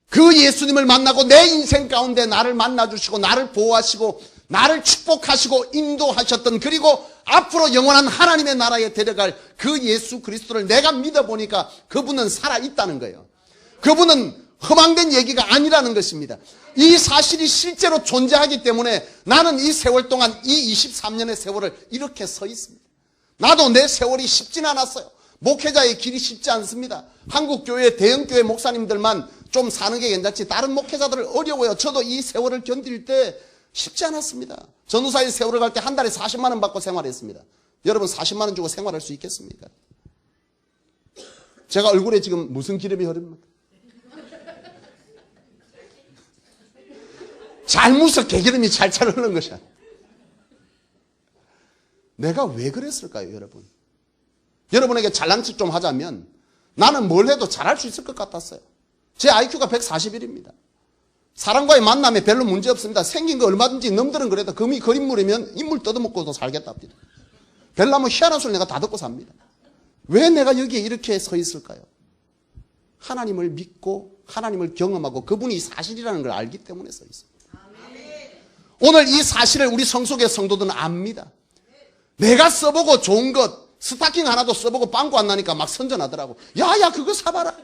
Speaker 1: 그 예수님을 만나고 내 인생 가운데 나를 만나주시고 나를 보호하시고 나를 축복하시고 인도하셨던, 그리고 앞으로 영원한 하나님의 나라에 데려갈 그 예수 그리스도를 내가 믿어보니까 그분은 살아있다는 거예요. 그분은 허망된 얘기가 아니라는 것입니다. 이 사실이 실제로 존재하기 때문에 나는 이 세월 동안 이 23년의 세월을 이렇게 서 있습니다. 나도 내 세월이 쉽진 않았어요. 목회자의 길이 쉽지 않습니다. 한국교회 대형교회 목사님들만 좀 사는 게 괜찮지 다른 목회자들은 어려워요. 저도 이 세월을 견딜 때 쉽지 않았습니다. 전도사의 세월을 갈 때 한 달에 40만 원 받고 생활했습니다. 여러분 40만 원 주고 생활할 수 있겠습니까? 제가 얼굴에 지금 무슨 기름이 흐릅니까? 잘못해서 개기름이 찰찰 흐르는 것이야. 내가 왜 그랬을까요, 여러분? 여러분에게 잘난 척 좀 하자면 나는 뭘 해도 잘할 수 있을 것 같았어요. 제 IQ가 141입니다. 사람과의 만남에 별로 문제 없습니다. 생긴 거 얼마든지 놈들은 그래도 금이 그림물이면 인물 뜯어먹고도 살겠답니다. 별나면 희한한 소리 내가 다 듣고 삽니다. 왜 내가 여기에 이렇게 서 있을까요? 하나님을 믿고 하나님을 경험하고 그분이 사실이라는 걸 알기 때문에 서 있습니다. 오늘 이 사실을 우리 성속의 성도들은 압니다. 내가 써보고 좋은 것, 스타킹 하나도 써보고 빵꾸 안 나니까 막 선전하더라고. 야 그거 사봐라.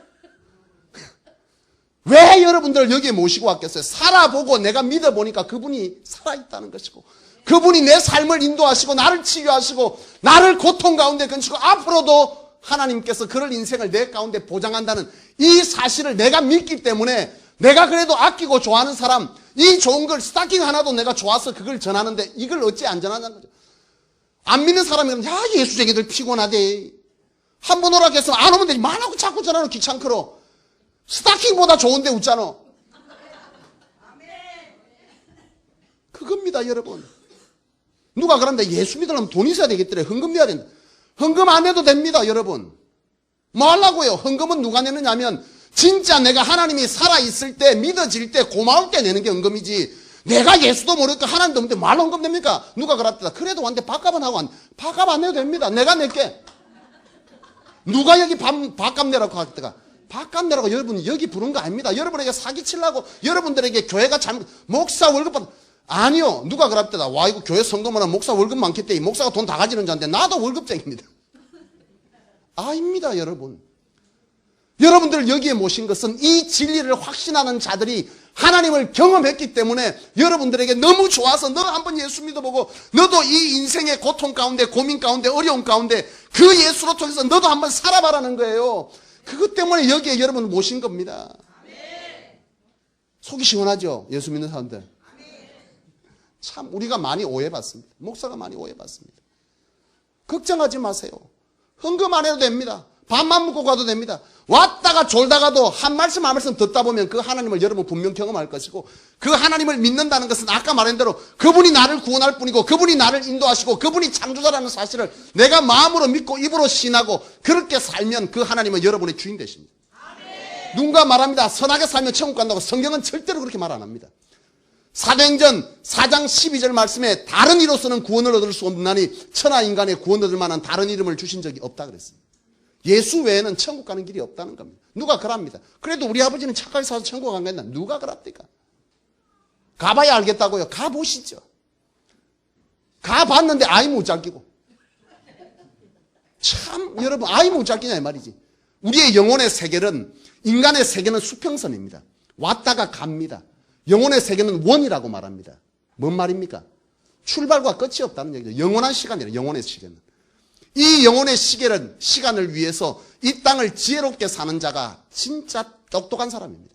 Speaker 1: 왜 여러분들을 여기에 모시고 왔겠어요? 살아보고 내가 믿어보니까 그분이 살아있다는 것이고 그분이 내 삶을 인도하시고 나를 치유하시고 나를 고통 가운데 건지고 앞으로도 하나님께서 그럴 인생을 내 가운데 보장한다는 이 사실을 내가 믿기 때문에 내가 그래도 아끼고 좋아하는 사람, 이 좋은 걸 스타킹 하나도 내가 좋아서 그걸 전하는데 이걸 어찌 안 전하냐는 거죠. 안 믿는 사람이면 야 예수쟁이들 피곤하대. 한 번 오라고 했으면 안 오면 되지. 말하고 자꾸 전하는 귀찮고로. 스타킹보다 좋은데 웃잖아. 그겁니다, 여러분. 누가 그런데 예수 믿으려면 돈 있어야 되겠더래. 헌금 내야 된다. 헌금 안 해도 됩니다, 여러분. 뭐 하려고요? 헌금은 누가 내느냐 하면 진짜 내가 하나님이 살아있을 때, 믿어질 때, 고마울 때 내는 게 헌금이지. 내가 예수도 모르니까 하나님도 없는데 말 헌금 냅니까? 누가 그랬다. 그래도 왔는데 밥값은 하고 밥값 안 내도 됩니다. 내가 낼게. 누가 여기 밥값 내라고 하겠다가. 밥값 내라고 여러분 여기 부른 거 아닙니다. 여러분에게 사기치려고 여러분들에게 교회가 잘못 목사 월급 받 아니요. 누가 그랬다. 와 이거 교회 성도만 목사 월급 많겠대. 목사가 돈 다 가지는 자인데 나도 월급쟁입니다. 아닙니다, 여러분. 여러분들 여기에 모신 것은 이 진리를 확신하는 자들이 하나님을 경험했기 때문에 여러분들에게 너무 좋아서 너 한번 예수 믿어보고 너도 이 인생의 고통 가운데 고민 가운데 어려움 가운데 그 예수로 통해서 너도 한번 살아봐라는 거예요. 그것 때문에 여기에 여러분을 모신 겁니다. 속이 시원하죠? 예수 믿는 사람들. 참 우리가 많이 오해받습니다. 목사가 많이 오해받습니다. 걱정하지 마세요. 헌금 안 해도 됩니다. 밥만 먹고 가도 됩니다. 왔다가 졸다가도 한 말씀 한 말씀 듣다 보면 그 하나님을 여러분 분명 경험할 것이고, 그 하나님을 믿는다는 것은 아까 말한 대로 그분이 나를 구원할 뿐이고, 그분이 나를 인도하시고, 그분이 창조자라는 사실을 내가 마음으로 믿고 입으로 신하고 그렇게 살면 그 하나님은 여러분의 주인 되십니다. 누군가 말합니다. 선하게 살면 천국 간다고. 성경은 절대로 그렇게 말 안 합니다. 사도행전 4장 12절 말씀에 다른 이로서는 구원을 얻을 수 없나니 천하 인간의 구원 얻을 만한 다른 이름을 주신 적이 없다 그랬습니다. 예수 외에는 천국 가는 길이 없다는 겁니다. 누가 그럽니다. 그래도 우리 아버지는 착하게 살아서 천국 안 간다. 누가 그럽니까? 가봐야 알겠다고요. 가보시죠. 가봤는데 아이 못 잡기고. 참 여러분, 아이 못 잡기냐 이 말이지. 우리의 영혼의 세계는, 인간의 세계는 수평선입니다. 왔다가 갑니다. 영혼의 세계는 원이라고 말합니다. 뭔 말입니까? 출발과 끝이 없다는 얘기죠. 영원한 시간이에요. 영혼의 시계는. 이 영혼의 시간을 위해서 이 땅을 지혜롭게 사는 자가 진짜 똑똑한 사람입니다.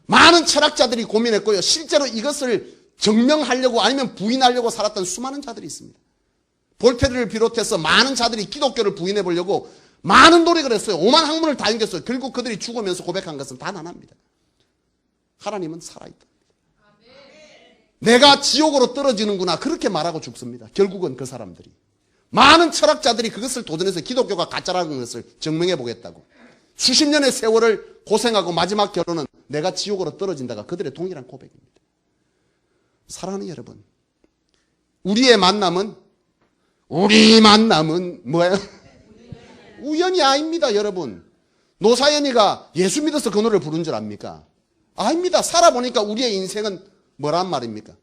Speaker 1: 많은 철학자들이 고민했고요. 실제로 이것을 증명하려고 아니면 부인하려고 살았던 수많은 자들이 있습니다. 볼테르를 비롯해서 많은 자들이 기독교를 부인해 보려고 많은 노력을 했어요. 오만 학문을 다 읽었어요. 결국 그들이 죽으면서 고백한 것은 단 하나입니다. 하나님은 살아있다. 내가 지옥으로 떨어지는구나, 그렇게 말하고 죽습니다. 결국은 그 사람들이. 많은 철학자들이 그것을 도전해서 기독교가 가짜라는 것을 증명해 보겠다고. 수십 년의 세월을 고생하고 마지막 결론은 내가 지옥으로 떨어진다가 그들의 동일한 고백입니다. 사랑하는 여러분, 우리 만남은 뭐예요? 우연이 아닙니다, 여러분. 노사연이가 예수 믿어서 그 노래를 부른 줄 압니까? 아닙니다. 살아보니까 우리의 인생은 뭐란 말입니까?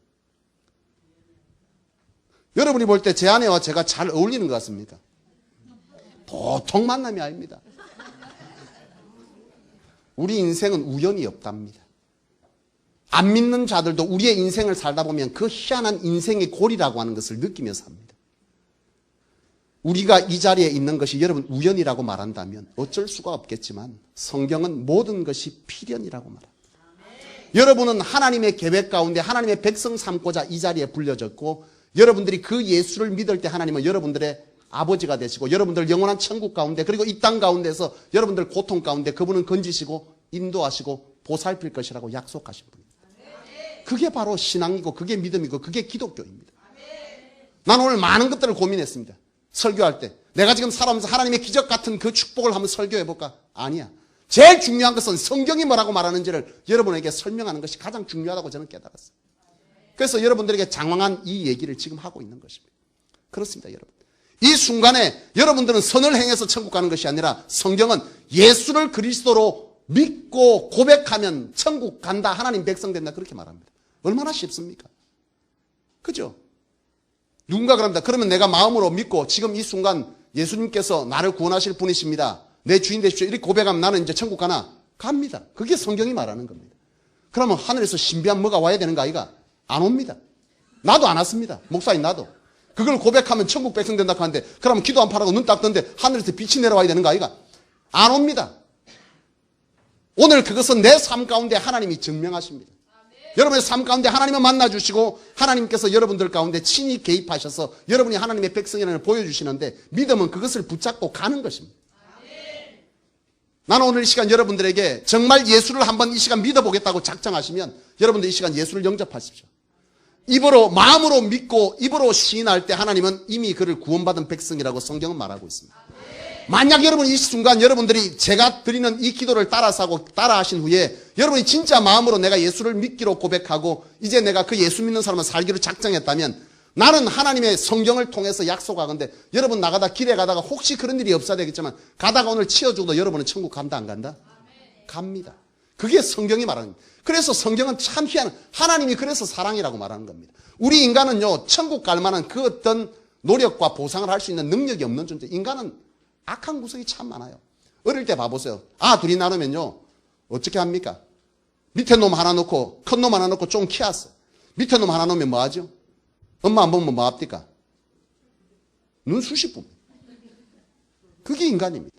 Speaker 1: 여러분이 볼 때 제 아내와 제가 잘 어울리는 것 같습니까? 보통 만남이 아닙니다. 우리 인생은 우연이 없답니다. 안 믿는 자들도 우리의 인생을 살다 보면 그 희한한 인생의 고리라고 하는 것을 느끼며 삽니다. 우리가 이 자리에 있는 것이 여러분 우연이라고 말한다면 어쩔 수가 없겠지만 성경은 모든 것이 필연이라고 말합니다. 여러분은 하나님의 계획 가운데 하나님의 백성 삼고자 이 자리에 불려졌고, 여러분들이 그 예수를 믿을 때 하나님은 여러분들의 아버지가 되시고, 여러분들 영원한 천국 가운데, 그리고 이 땅 가운데서 여러분들 고통 가운데 그분은 건지시고 인도하시고 보살필 것이라고 약속하신 분입니다. 그게 바로 신앙이고 그게 믿음이고 그게 기독교입니다. 난 오늘 많은 것들을 고민했습니다. 설교할 때 내가 지금 살아오면서 하나님의 기적 같은 그 축복을 한번 설교해볼까? 아니야. 제일 중요한 것은 성경이 뭐라고 말하는지를 여러분에게 설명하는 것이 가장 중요하다고 저는 깨달았어요. 그래서 여러분들에게 장황한 이 얘기를 지금 하고 있는 것입니다. 그렇습니다, 여러분. 이 순간에 여러분들은 선을 행해서 천국 가는 것이 아니라 성경은 예수를 그리스도로 믿고 고백하면 천국 간다, 하나님 백성 된다, 그렇게 말합니다. 얼마나 쉽습니까? 그죠? 누군가 그럽니다. 그러면 내가 마음으로 믿고 지금 이 순간 예수님께서 나를 구원하실 분이십니다, 내 주인 되십시오, 이렇게 고백하면 나는 이제 천국 가나? 갑니다. 그게 성경이 말하는 겁니다. 그러면 하늘에서 신비한 뭐가 와야 되는 거 아이가? 안 옵니다. 나도 안 왔습니다. 목사님 나도. 그걸 고백하면 천국 백성 된다 하는데, 그러면 기도 안 파라고 눈 딱 떴는데 하늘에서 빛이 내려와야 되는 거 아이가? 안 옵니다. 오늘 그것은 내 삶 가운데 하나님이 증명하십니다. 여러분의 삶 가운데 하나님을 만나주시고 하나님께서 여러분들 가운데 친히 개입하셔서 여러분이 하나님의 백성이라는 걸 보여주시는데, 믿음은 그것을 붙잡고 가는 것입니다. 나는 오늘 이 시간 여러분들에게 정말 예수를 한번 이 시간 믿어보겠다고 작정하시면 여러분들 이 시간 예수를 영접하십시오. 입으로 마음으로 믿고 입으로 시인할 때 하나님은 이미 그를 구원받은 백성이라고 성경은 말하고 있습니다. 만약 여러분 이 순간 여러분들이 제가 드리는 이 기도를 따라서 하고 따라하신 후에 여러분이 진짜 마음으로 내가 예수를 믿기로 고백하고 이제 내가 그 예수 믿는 사람을 살기로 작정했다면, 나는 하나님의 성경을 통해서 약속하건대 여러분 나가다 길에 가다가 혹시 그런 일이 없어야 되겠지만 가다가 오늘 치여 죽어도 여러분은 천국 간다 안 간다? 갑니다. 그게 성경이 말하는 겁니다. 그래서 성경은 참 희한한, 하나님이 그래서 사랑이라고 말하는 겁니다. 우리 인간은요, 천국 갈 만한 그 어떤 노력과 보상을 할 수 있는 능력이 없는 존재. 인간은 악한 구석이 참 많아요. 어릴 때 봐보세요. 둘이 나누면요 어떻게 합니까? 밑에 놈 하나 놓고 큰 놈 하나 놓고 좀 키웠어. 밑에 놈 하나 놓으면 뭐 하죠? 엄마 안 보면 뭐 합니까? 눈 수십 분. 그게 인간입니다.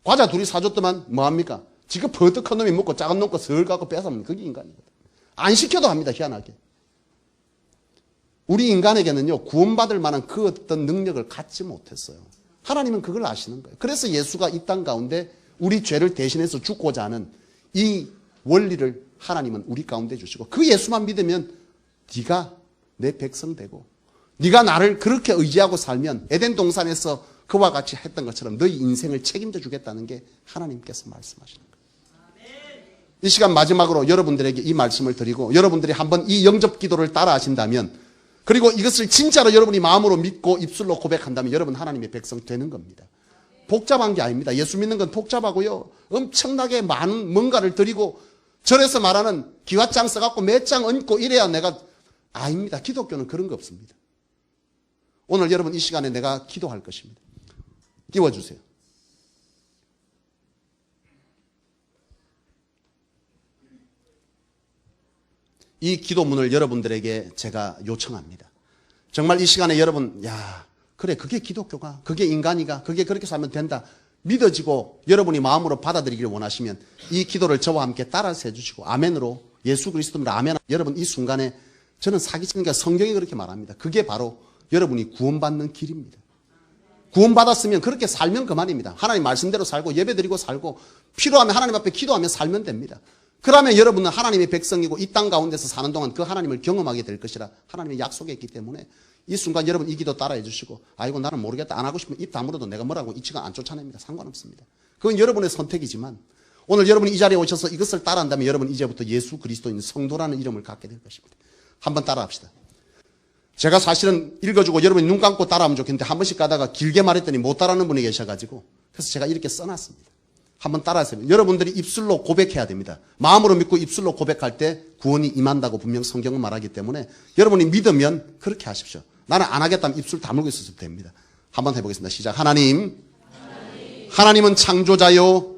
Speaker 1: 과자 둘이 사줬더만 뭐 합니까? 지금 버뜩 큰 놈이 먹고 작은 놈 거 설 갖고 뺏어먹는, 그게 인간이거든. 안 시켜도 합니다, 희한하게. 우리 인간에게는요 구원받을 만한 그 어떤 능력을 갖지 못했어요. 하나님은 그걸 아시는 거예요. 그래서 예수가 이 땅 가운데 우리 죄를 대신해서 죽고자 하는 이 원리를 하나님은 우리 가운데 주시고 그 예수만 믿으면 네가 내 백성 되고 네가 나를 그렇게 의지하고 살면 에덴 동산에서 그와 같이 했던 것처럼 너희 인생을 책임져 주겠다는 게 하나님께서 말씀하시는 거예요. 이 시간 마지막으로 여러분들에게 이 말씀을 드리고 여러분들이 한번 이 영접 기도를 따라 하신다면 그리고 이것을 진짜로 여러분이 마음으로 믿고 입술로 고백한다면 여러분 하나님의 백성 되는 겁니다. 복잡한 게 아닙니다. 예수 믿는 건 복잡하고요. 엄청나게 많은 뭔가를 드리고 절에서 말하는 기와장 써갖고 몇 장 얹고 이래야 내가 아닙니다. 기독교는 그런 거 없습니다. 오늘 여러분 이 시간에 내가 기도할 것입니다. 띄워주세요. 이 기도문을 여러분들에게 제가 요청합니다. 정말 이 시간에 여러분, 야, 그래, 그게 기독교가, 그게 인간이가, 그게 그렇게 살면 된다. 믿어지고 여러분이 마음으로 받아들이기를 원하시면 이 기도를 저와 함께 따라서 해주시고 아멘으로 예수 그리스도로 아멘. 여러분 이 순간에 저는 사기치니까 성경이 그렇게 말합니다. 그게 바로 여러분이 구원받는 길입니다. 구원받았으면 그렇게 살면 그만입니다. 하나님 말씀대로 살고 예배드리고 살고 필요하면 하나님 앞에 기도하며 살면 됩니다. 그러면 여러분은 하나님의 백성이고 이 땅 가운데서 사는 동안 그 하나님을 경험하게 될 것이라 하나님의 약속했기 때문에 이 순간 여러분 이 기도 따라해 주시고 아이고 나는 모르겠다 안 하고 싶으면 입 다물어도 내가 뭐라고 이치가 안 쫓아냅니다. 상관없습니다. 그건 여러분의 선택이지만 오늘 여러분이 이 자리에 오셔서 이것을 따라한다면 여러분 이제부터 예수 그리스도인 성도라는 이름을 갖게 될 것입니다. 한번 따라합시다. 제가 사실은 읽어주고 여러분이 눈 감고 따라하면 좋겠는데 한 번씩 가다가 길게 말했더니 못 따라하는 분이 계셔가지고 그래서 제가 이렇게 써놨습니다. 한번 따라하세요. 여러분들이 입술로 고백해야 됩니다. 마음으로 믿고 입술로 고백할 때 구원이 임한다고 분명 성경은 말하기 때문에 여러분이 믿으면 그렇게 하십시오. 나는 안 하겠다면 입술 다물고 있어도 됩니다. 한번 해보겠습니다. 시작. 하나님은 창조자요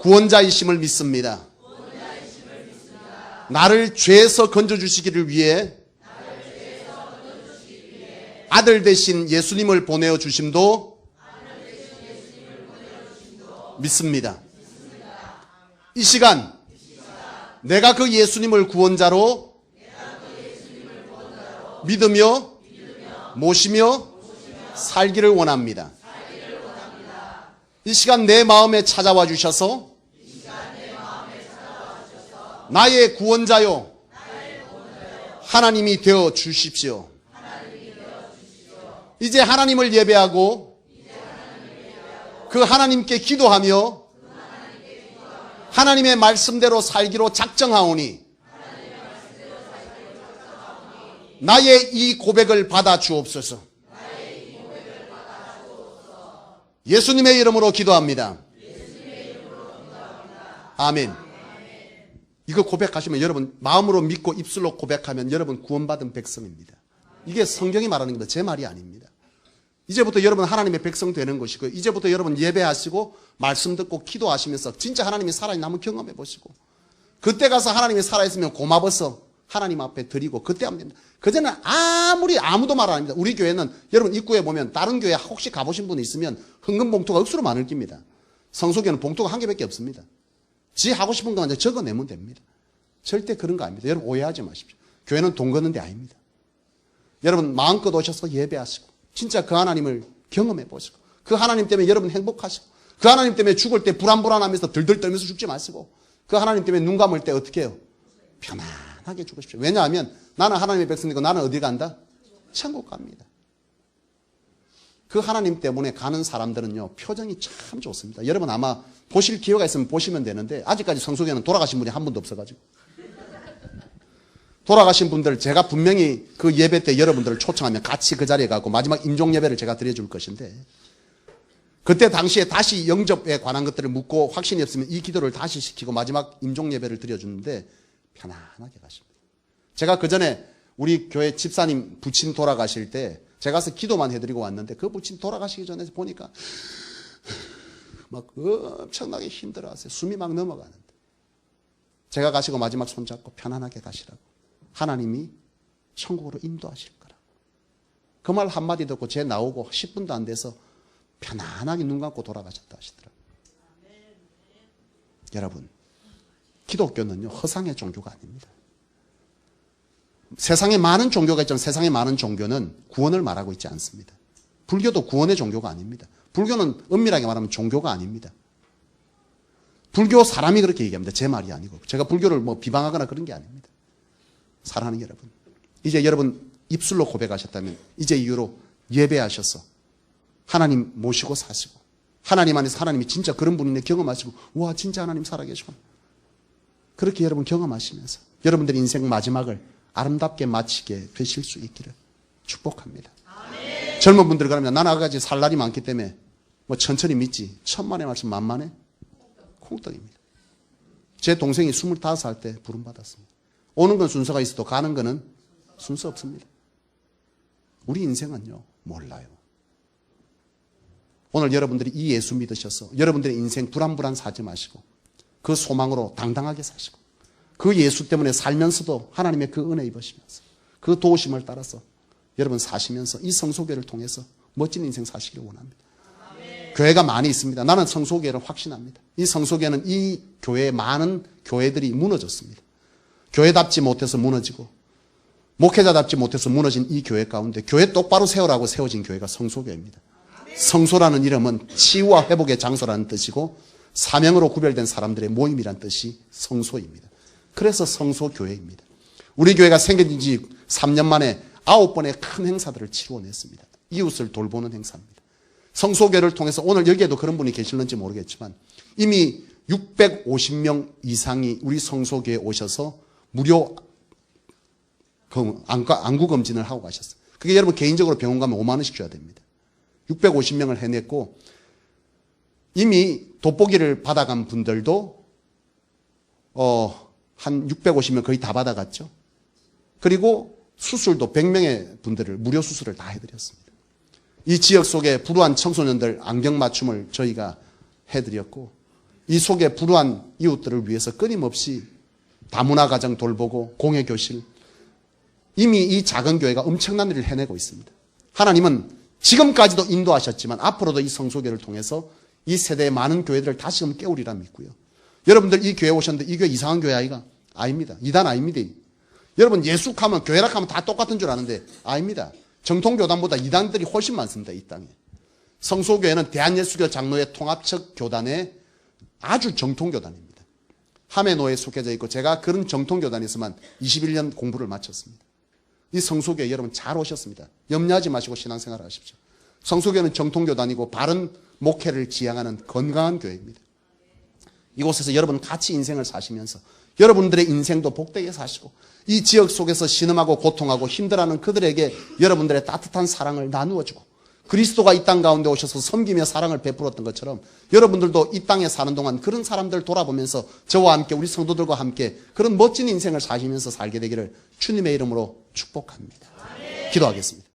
Speaker 1: 구원자이심을 믿습니다. 나를 죄에서 건져주시기를 위해 아들 대신 예수님을 보내어 주심도 믿습니다. 이 시간 내가 그 예수님을 구원자로 믿으며 모시며 살기를 원합니다. 이 시간 내 마음에 찾아와 주셔서 나의 구원자요 하나님이 되어 주십시오. 이제 하나님을 예배하고 그 하나님께 기도하며 하나님의 말씀대로 살기로 작정하오니 나의 이 고백을 받아 주옵소서. 예수님의 이름으로 기도합니다. 아멘. 이거 고백하시면 여러분 마음으로 믿고 입술로 고백하면 여러분 구원받은 백성입니다. 이게 성경이 말하는 겁니다. 제 말이 아닙니다. 이제부터 여러분 하나님의 백성 되는 것이고 이제부터 여러분 예배하시고 말씀 듣고 기도하시면서 진짜 하나님이 살아있는 한번 경험해 보시고 그때 가서 하나님이 살아있으면 고마워서 하나님 앞에 드리고 그때 하면 됩니다. 그전에는 아무도 말 안 합니다. 우리 교회는 여러분 입구에 보면 다른 교회 혹시 가보신 분 있으면 헌금 봉투가 억수로 많을 겁니다. 성소교는 봉투가 한 개밖에 없습니다. 지 하고 싶은 것만 적어내면 됩니다. 절대 그런 거 아닙니다. 여러분 오해하지 마십시오. 교회는 돈 거는 데 아닙니다. 여러분 마음껏 오셔서 예배하시고 진짜 그 하나님을 경험해 보시고 그 하나님 때문에 여러분 행복하시고 그 하나님 때문에 죽을 때 불안불안하면서 들들 떨면서 죽지 마시고 그 하나님 때문에 눈 감을 때 어떻게 해요? 편안하게 죽으십시오. 왜냐하면 나는 하나님의 백성이고 나는 어디 간다? 천국 갑니다. 그 하나님 때문에 가는 사람들은요 표정이 참 좋습니다. 여러분 아마 보실 기회가 있으면 보시면 되는데 아직까지 성소교회는 돌아가신 분이 한 분도 없어가지고 돌아가신 분들 제가 분명히 그 예배 때 여러분들을 초청하면 같이 그 자리에 가고 마지막 임종 예배를 제가 드려줄 것인데 그때 당시에 다시 영접에 관한 것들을 묻고 확신이 없으면 이 기도를 다시 시키고 마지막 임종 예배를 드려주는데 편안하게 가십니다. 제가 그 전에 우리 교회 집사님 부친 돌아가실 때 제가 가서 기도만 해드리고 왔는데 그 부친 돌아가시기 전에 보니까 막 엄청나게 힘들어하세요. 숨이 막 넘어가는데 제가 가시고 마지막 손잡고 편안하게 가시라고 하나님이 천국으로 인도하실 거라고 그 말 한마디 듣고 제 나오고 10분도 안 돼서 편안하게 눈 감고 돌아가셨다 하시더라고요. 여러분 기독교는요 허상의 종교가 아닙니다. 세상에 많은 종교가 있지만 세상에 많은 종교는 구원을 말하고 있지 않습니다. 불교도 구원의 종교가 아닙니다. 불교는 엄밀하게 말하면 종교가 아닙니다. 불교 사람이 그렇게 얘기합니다. 제 말이 아니고. 제가 불교를 뭐 비방하거나 그런 게 아닙니다. 사랑하는 여러분, 이제 여러분 입술로 고백하셨다면 이제 이후로 예배하셔서 하나님 모시고 사시고 하나님 안에서 하나님이 진짜 그런 분이네 경험하시고 와 진짜 하나님 살아계시구나. 그렇게 여러분 경험하시면서 여러분들의 인생 마지막을 아름답게 마치게 되실 수 있기를 축복합니다. 아멘. 젊은 분들 그러면 나는 아가지 살 날이 많기 때문에 뭐 천천히 믿지. 천만의 말씀 만만해? 콩떡입니다. 제 동생이 25살 때 부름받았습니다. 오는 건 순서가 있어도 가는 거는 순서 없습니다. 우리 인생은요 몰라요. 오늘 여러분들이 이 예수 믿으셔서 여러분들의 인생 불안불안 사지 마시고 그 소망으로 당당하게 사시고 그 예수 때문에 살면서도 하나님의 그 은혜 입으시면서 그 도우심을 따라서 여러분 사시면서 이 성소교회를 통해서 멋진 인생 사시기를 원합니다. 아멘. 교회가 많이 있습니다. 나는 성소교회를 확신합니다. 이 성소교회는 이 교회의 많은 교회들이 무너졌습니다. 교회답지 못해서 무너지고 목회자답지 못해서 무너진 이 교회 가운데 교회 똑바로 세우라고 세워진 교회가 성소교회입니다. 성소라는 이름은 치유와 회복의 장소라는 뜻이고 사명으로 구별된 사람들의 모임이란 뜻이 성소입니다. 그래서 성소교회입니다. 우리 교회가 생긴 지 3년 만에 9번의 큰 행사들을 치루어냈습니다. 이웃을 돌보는 행사입니다. 성소교회를 통해서 오늘 여기에도 그런 분이 계실는지 모르겠지만 이미 650명 이상이 우리 성소교회에 오셔서 무료 안구검진을 하고 가셨어요. 그게 여러분 개인적으로 병원 가면 5만 원씩 줘야 됩니다. 650명을 해냈고 이미 돋보기를 받아간 분들도 한 650명 거의 다 받아갔죠. 그리고 수술도 100명의 분들을 무료 수술을 다 해드렸습니다. 이 지역 속에 불우한 청소년들 안경 맞춤을 저희가 해드렸고 이 속에 불우한 이웃들을 위해서 끊임없이 다문화 가정 돌보고 공예교실 이미 이 작은 교회가 엄청난 일을 해내고 있습니다. 하나님은 지금까지도 인도하셨지만 앞으로도 이 성소교회를 통해서 이 세대의 많은 교회들을 다시금 깨우리라 믿고요. 여러분들 이 교회 오셨는데 이 교회 이상한 교회 아이가? 아닙니다. 이단 아닙니다. 여러분 예수하면 교회라 하면 다 똑같은 줄 아는데 아닙니다. 정통교단보다 이단들이 훨씬 많습니다. 이 땅에. 성소교회는 대한예수교 장로회 통합측 교단의 아주 정통교단입니다. 함해노에 속해져 있고 제가 그런 정통교단에서만 21년 공부를 마쳤습니다. 이 성소교회 여러분 잘 오셨습니다. 염려하지 마시고 신앙생활 하십시오. 성소교회는 정통교단이고 바른 목회를 지향하는 건강한 교회입니다. 이곳에서 여러분 같이 인생을 사시면서 여러분들의 인생도 복되게 사시고 이 지역 속에서 신음하고 고통하고 힘들어하는 그들에게 여러분들의 따뜻한 사랑을 나누어주고 그리스도가 이 땅 가운데 오셔서 섬기며 사랑을 베풀었던 것처럼 여러분들도 이 땅에 사는 동안 그런 사람들 돌아보면서 저와 함께 우리 성도들과 함께 그런 멋진 인생을 사시면서 살게 되기를 주님의 이름으로 축복합니다. 기도하겠습니다.